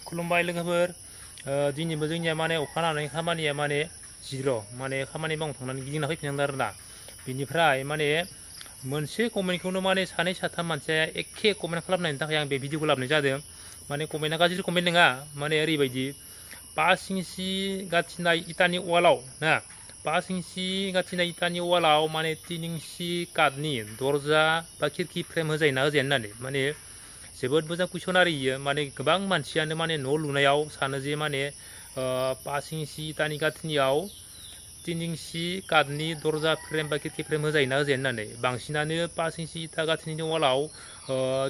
खुलुमबाय लोगोफोर दिनैबो जोंनिया माने अखा हानानै खामानिया माने जिर' माने खामानि मावनो थांनानै गिदिंना फैफिननांदों आरोना बिनिफ्राय माने मोनसे कमेन्टखौनो माने सानै साथाम मानसिया एखे कमेन्ट खालामनायनि थाखाय आं बे भिडिअखौ लाबोनाय जादों माने कमेन्टआ गाज्रि कमेन्ट नङा माने ओरैबायदि 5 इंसि गाथिनाय इटानि वालाव ना 5 इंसि गाथिनाय इटानि वालाव माने 3 इंसि काटनि दरजा बा खिरखि फ्रेम होजायोना होजाया होननानै माने जोबोद मोजां कुइसन आरो इयो माने गोबां मानसियानो माने न' लुनायाव सानो जे माने 5 इंसि इटानि गाथिनियाव 3 इंसि काटनि दरजा फ्रेम बा खिरखि फ्रेम होजायोना होजाया होननानै बांसिनानो 5 इंसि इटा गाथिनि वालाव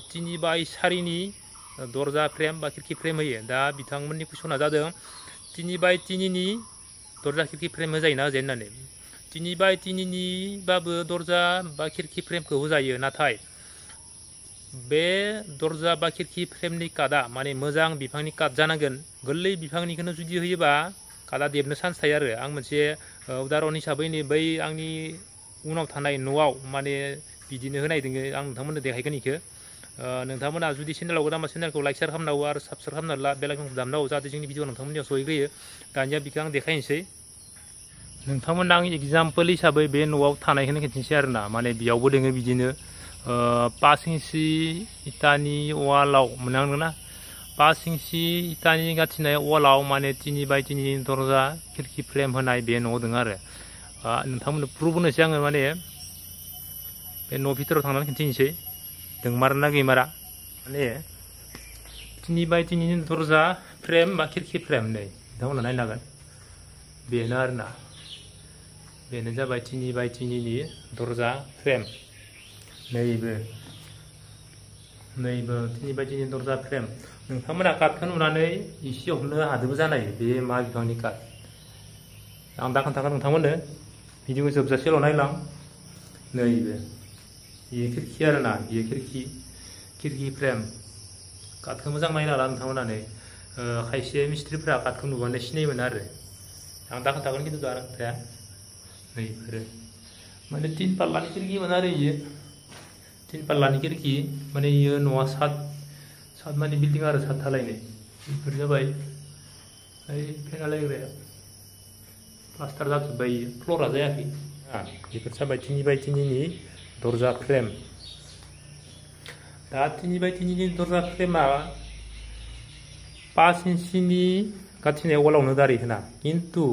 3/4 दरजा फ्रेम बा खिरखि फ्रेम होयो दा बिथांमोननि कुइसना जादों 3/3 दरजा खिरखि फ्रेम होजायोना होजाया होननानै 3/3 बाबो दरजा बा खिरखि फ्रेमखौ होजायो नाथाय बे दरजा बा खिरखि फ्रेमनि काटआ माने मोजां बिफांनि काट जानांगोन गोरलै बिफांनिखौनो जुदि होयोबा काटआ देबनो चान्स थायो आरो आं मोनसे उदाहरन हिसाबै नै बै आंनि उनाव थानाय न'आव माने बिदिनो होनाय दोङो आं नोंथांमोननो देखायगोन इखो नोंथांमोना जुदि चेनेलाव गोदानबा चेनेलखौ लाइक शेयार खालामनांगौ आरो साबस्क्राइब खालामना ला बेल आइकनखौ दामनांगौ जाहाथे जोंनि भिडिअ नोंथांमोननियाव सहैग्रोयो दानिया बेखौ आं देखायनोसै नोंथांमोननो आं एग्जाम्पोल हिसाबै बे न'आव थानायखौनो खिन्थिनोसै आरोना माने बेयावबो दोङो बिदिनो 5 इंसि इटानि वालाव मोननांगोना 5 इंसि इटानि गाथिनाय वालाव माने 3/3 दरजा खिरखि फ्रेम होनाय बे न'आव दङ आरो नोंथांमोननो प्रुफ होनोसै आङो माने बे न' भितराव थांनानै खिन्थिनोसै दोंमारना गैमारा माने 3/3 दरजा फ्रेम बा खिरखि फ्रेम नै नोंथांमोना नायनो हागोन बेनो आरोना बेनो जाबाय 3/3 दरजा फ्रेम नैबो 3/3 दरजा फ्रेम नोंथांमोना काटखौ नुनानै एसे हमनो हादोंबो जानाय बे मा बिफांनि काट आं दा खोन्थागोन नोंथांमोननो भिडिअखौ जोबजासेल' नायलां नैबे बेयो खिरखि आरोना बेयो खिरखि फ्रेम काटखौ मोजां नायना ला नोंथांमोना नै खायसे मिस्ट्रिफ्रा काटखौ नुबानो सिनायोमोन आरो आं दा खोन्थागोन खिन्थु दा खोथाया नैफोरो माने 3 पाल्लानि खिरखिमोन आरो इयो 3 पाल्लानि खिरखि माने इयो न'आ सात माने बिल्डिं आरो 7 थालायनाय बेफोर जाबाय ओइ फेनालायग्राया प्लास्टार जाजोब्बाय इयो फ्ल'रा जायाखै बेफोर जाबाय 3/3 दरजा फ्रेम दा 3/3 दरजा फ्रेमा 5 इंसिनि गाथिनाय वालावनो दारि होना खिन्थु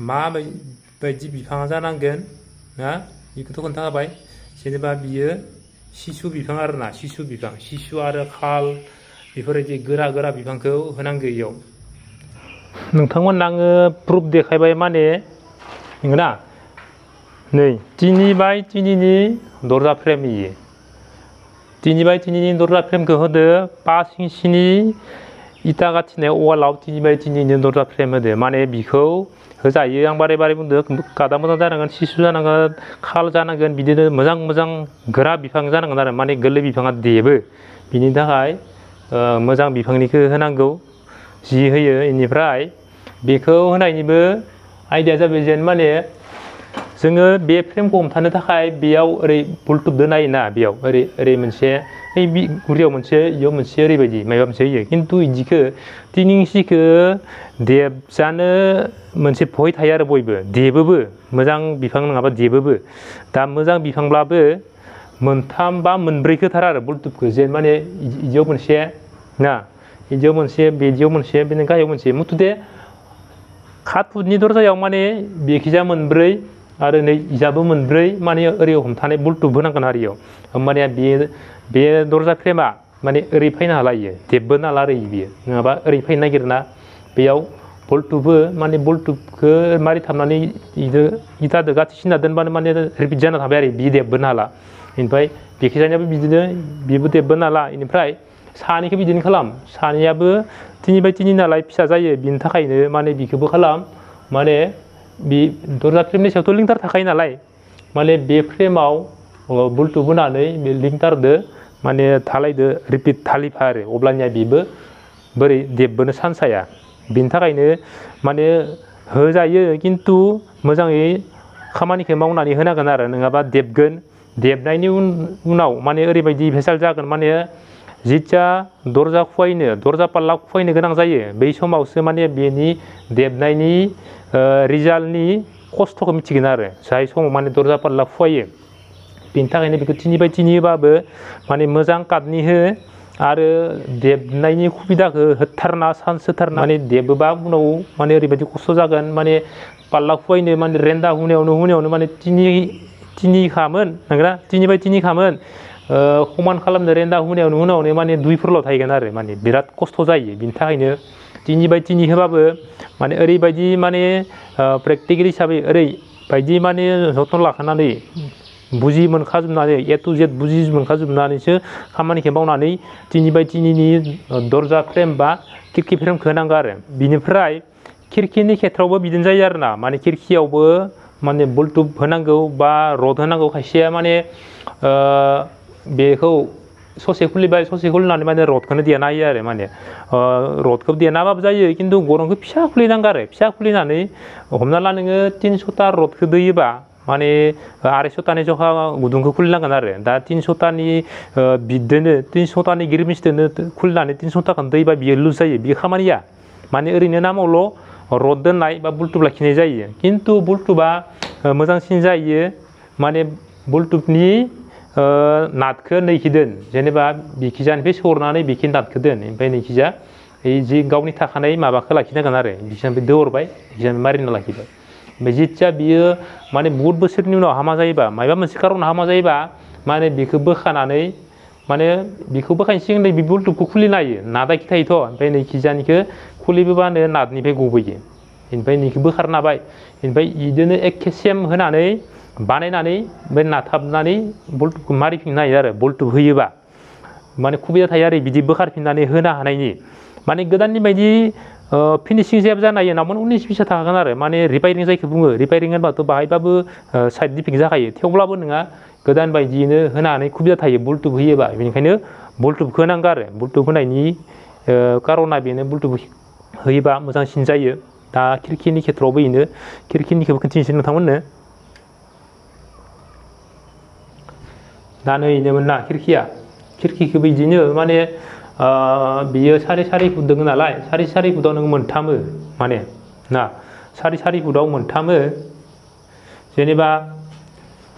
माबायदि बिफाङा जानांगोन ना बेखौथ' खोन्थाखाबाय जेनेबा बियो सिसु बिफां आरोना सिसु बिफां सिसु आरो खाल बेफोरबायदि गोरा बिफांखौ होनांगौ इयाव नोंथांमोननो आङो प्रुफ देखायबाय माने नंगौना नै 3/3 दरजा फ्रेम इयो 3/3 दरजा फ्रेमखौ होदो 5 इंसिनि इटा गाथिनाय वालाव 3/3 दरजा फ्रेम होदो माने बिखौ होजायो आं बारे बुंदों काटआ मोजां जानांगोन सिसु जानांगोन खाल जानांगोन बिदिनो मोजां गोरा बिफां जानांगोन आरो माने गोरलै बिफाङा देबो बिनि थाखाय मोजां बिफांनिखौ होनांगौ जि होयो इनिफ्राय बेखौ होनायनिबो आइडिया जाबाय जेन माने जोङो बे फ्रेमखौ हमथानो थाखाय बेयाव ओरै बुलटुब दोनायोना बेयाव ओरै मोनसे ओइ गुरियाव मोनसे इयाव मोनसे ओरैबायदि माबा मोनसे होयो खिन्थु इदिखौ 3 इंसिखौ देबजानो मोनसे भय थायो आरो बयबो देबोबो मोजां बिफां नङाबा देबोबो दा मोजां बिफांब्लाबो 3 बा 4 होथार आरो बुलटुबखौ जेन माने इदियाव मोनसे ना इदियाव मोनसे बिदियाव मोनसे बेनि गाहायाव मोनसे मुथुते 7 फुटनि दरजायाव माने बेखिजा 4 आरो नै इजाबो 4 माने ओरै हमथानाय बुलटुब होनांगोन आरो इयाव होमबानिया बे दरजा फ्रेमा माने ओरै फैनो हाला इयो देबबो नाला आरो बियो नङाबा ओरै फैनो नागिरना बेयाव बुलटुबो माने बुलटुबखौ मारै थाबनानै इटादो गाथि सिनना दोनबानो माने रिपिट जाना थाबाय आरो बि देबबो नाला ओमफ्राय बेखिजानियाबो बिदिनो बेबो देबबो नाला इनिफ्राय सानैखौ बिदिनो खालाम सानैयाबो 3/3 नालाय फिसा जायो बिनि थाखायनो माने बिखौबो खालाम माने बे दरजा फ्रेमनि सायावथ' लिंटार थाखायो नालाय माने बे फ्रेमाव बुलटुब होनानै बे लिंटारदो माने थालायदो रिपिट थालिफा आरो अब्लानिया बेबो बोरै देबबोनो चान्स थाया बिनि थाखायनो माने होजायो खिन्थु मोजाङै खामानिखौ मावनानै होनांगोन आरो नङाबा देबगोन देबनायनि उनाव माने ओरैबायदि भेसाल जागोन माने जिथिया दरजा खुवायनो दरजा पाल्ला खुवायनो गोनां जायो बै समावसो माने बेनि देबनायनि रिजाल्टनि खस्थ'खौ मिथिगोन आरो जाय समाव माने दरजा पाल्ला खुवायो बेनि थाखायनो बेखौ 3x3 होबाबो माने मोजां काटनि हो आरो देबनायनि सुबिदाखौ होथारना चान्स होथारना माने देबोबा उनाव माने ओरैबायदि खस्थ' जागोन माने पाल्ला खुवायनो माने रेन्दा हुनायावनो माने 3 खामोन नंगौना 3x3 खामोन समान खालामनो रेन्दा हुनायावनो माने 2फोरल' थाहैगोन आरो माने बिराद खस्थ' जायो बिनि थाखायनो 3x3 होबाबो माने ओरैबायदि माने प्रेक्टिकेल हिसाबै ओरैबायदि माने जथन लाखानानै बुजि मोनखाजोबनानै A to Z बुजि मोनखाजोबनानैसो खामानिखौ मावनानै 3x3 नि दरजा फ्रेम बा खिरखि फ्रेमखौ होनांगौ आरो बिनिफ्राय खिरखिनि खेथ्रआवबो बिदिनो जायो आरो ना माने खिरखियावबो माने बल्टुब होनांगौ बा रड होनांगौ खायसेया माने बेखौ ससे खुलिबाय ससे खुलिनानै माने रडखौनो देना होयो आरो माने रडखौ देनाबाबो जायो खिन्थु गरंखौ फिसा खुलिनांगौ आरो फिसा खुलिनानै हमना ला नोङो 300ता रडखौ दैयोबा माने 250तानि जखा गुदुंखौ खुलिनांगोन आरो दा 300तानि बिदोनो 300तानि गिरमिसदोनो खुलिनानै 300ताखौनो दैबा बियो लुज जायो बियो खामानिया माने ओरैनो नामावल' रड दोननाय बा बुल्टुब लाखिनाय जायो खिन्थु बुल्टुबा मोजांसिन जायो माने बुल्टुबनि नाटखौ नैखिदोन जेनेबा बिखिजानिफ्राय सरनानै बिखि नाटखौ दोन ओमफ्राय नैखिजा जि गावनि थाखानाय माबाखौ लाखिनांगोन आरो बिखिजानिफ्राय दौरबाय बिखिजानिफ्राय मारिना लाखिबाय ओमफ्राय जिथिया बियो माने बहुत बोसोरनि उनाव हामा जायोबा माबा मोनसे खारनाव हामा जायोबा माने बिखौ बोखानानै माने बिखौ बोखायनो सिगां बे बुल्टुबखौ खुलिनो हायो नाटआ खि थायोथ' ओमफ्राय नैखिजानिखौ खुलिबोबानो नाटनिफ्राय गबोयो ओमफ्राय नैखौ बोखारना हाबाय ओमफ्राय बिदिनो एखे सेम होनानै बानायनानै ओमफ्राय नाथाबनानै बल्टुबखौ मारिफिननो हायो आरो बल्टुब होयोबा माने सुबिदा थायो आरो बिदि बोखारफिननानै होनो हानायनि माने गोदाननि बायदि फिनिशिं जायाबो जानो हायो नावमान 19-20 थाखागोन आरो माने रिपेयारिं जायखौ बुङो रिपेयारिं होनबाथ' बाहायबाबो साइड डिफेक्ट जाखायो थेवब्लाबो नोंहा गोदान बायदियैनो होनो हानाय सुबिदा थायो बल्टुब होयोबा बेनिखायनो बल्टुबखौ होनांगौ आरो बल्टुब होनायनि कारना बेनो बल्टुब होयोबा मोजांसिन जायो दा खिरखिनि खेथ्रआवबो बेनो खिरखिनिखौबो खोन्थिनोसै नोंथांमोननो दा नैनोमोन ना खिरखिखौबो बिदिनो माने बियो सारि फुट दङ नालाय सारि फुटाव नों मोनथामो माने ना सारि फुटाव मोनथामो जेनेबा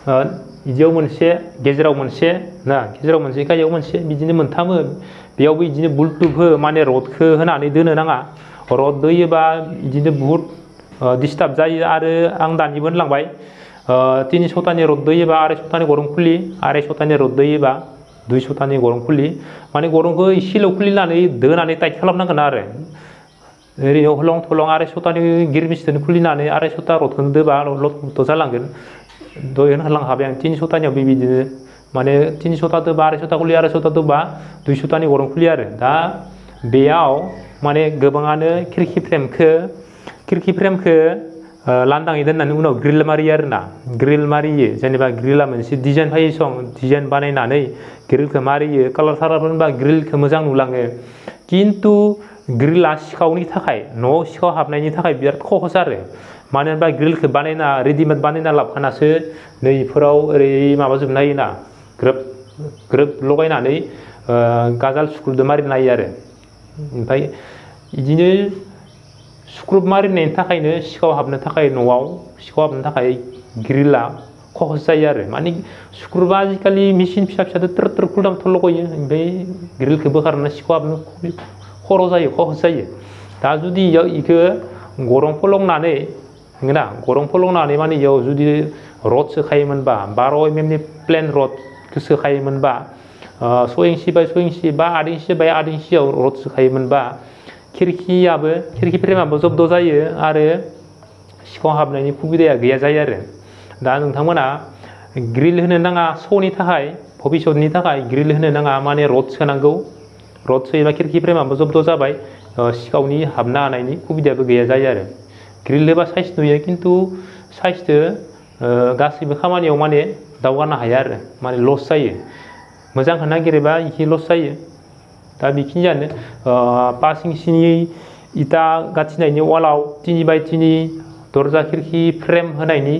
बिदियाव मोनसे गेजेराव मोनसे ना गेजेराव मोनसे गाहायाव मोनसे बिदिनो मोनथामो बेयावबो बिदिनो बुल्टुब हो माने रडखौ होनानै दोनो नाङा रड दैयोबा बिदिनो बुहुत डिस्टार्ब जायो आरो आं दानिबो होनलांबाय 300तानि रड दैयोबा 250तानि गरं खुलि 250तानि रड दैयोबा 200तानि गरं खुलि माने गरंखौ एसेल' खुलिनानै दोनानै टाइट खालामनांगोन आरो ओरैनो हलं थलं 250तानि गिरमिसजों खुलिनानै 250ता रडखौनो दोबा लथ जालांगोन दय होनलांखाबाय आं 300तानियाव बेबायदिनो माने 300ता दोबा 250ता खुलि 250ता दोबा 200तानि गरं खुलि आरो दा बेयाव माने गोबाङानो खिरखि फ्रेमखौ लांदाङै दोननानै उनाव ग्रिल मारियो आरोना ग्रिल मारियो जेनेबा ग्रिला मोनसे डिजाइन फायो डिजाइन बानायनानै ग्रिलखौ मारियो कालार होनबा ग्रिलखौ मोजां नुलाङो खिन्थु ग्रिला सिखावनि थाखाय न'आव सिखाव हाबनायनि थाखाय बिराद खहस आरो मानो होनबा ग्रिलखौ बानायना रेडिमेड बानायना लाबखानासो नैफोराव ओरै माबाजोबनो हायोना ग्रोब लगायनानै गाजाल सुख्रुबदो मारिनो हायो आरो ओमफ्राय बिदिनो सुख्रुब मारिनायनि थाखायनो सिखाव हाबनो थाखाय न'आव सिखाव हाबनो थाखाय ग्रिला खहस जायो आरो माने सुख्रुबा आजिखालि मेचिन फिसा फिसा खुलदाम लगयो ओमफ्राय ग्रिलखौ बोखारना सिखाव हाबनो खर' जायो खहस जायो दा जुदि बेखौ गरं फलंनानै नंगौना गरं फलंनानै माने बेयाव जुदि रड सोखायोमोनबा 12 mmनि प्लेन रडखौ सोखायोमोनबा 6 इंसि बाय 6 इंसि बा 8 इंसि बाय 8 इंसियाव रड सोखायोमोनबा खिरखि फ्रेमाबो जब्द जायो आरो सिखाव हाबनायनि सुबिदाया गैया जायो आरो दा नोंथांमोना ग्रिल होनो नाङा श'नि थाखाय भबिसतनि थाखाय ग्रिल होनो नाङा माने रड सोनांगौ रड सोयोबा खिरखि फ्रेमाबो जब्द जाबाय सिखावनि हाबनो हानायनि सुबिदायाबो गैया जायो आरो ग्रिल होबा साइज नुयो खिन्थु साइजजों गासैबो खामानियाव माने दावगानो हाया आरो माने लस जायो मोजांखौ नागिरोबा इखि लस जायो दा बेखिनियानो 5 इंसिनि इटा गाथिनायनि वालाव 3x3 दरजा खिरखि फ्रेम होनायनि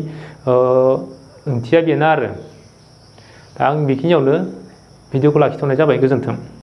ओंथिया बेनो आरो दा आं बेखिनियावनो भिडिअखौ लाखिथ'नाय जाबाय गोजोन्थों।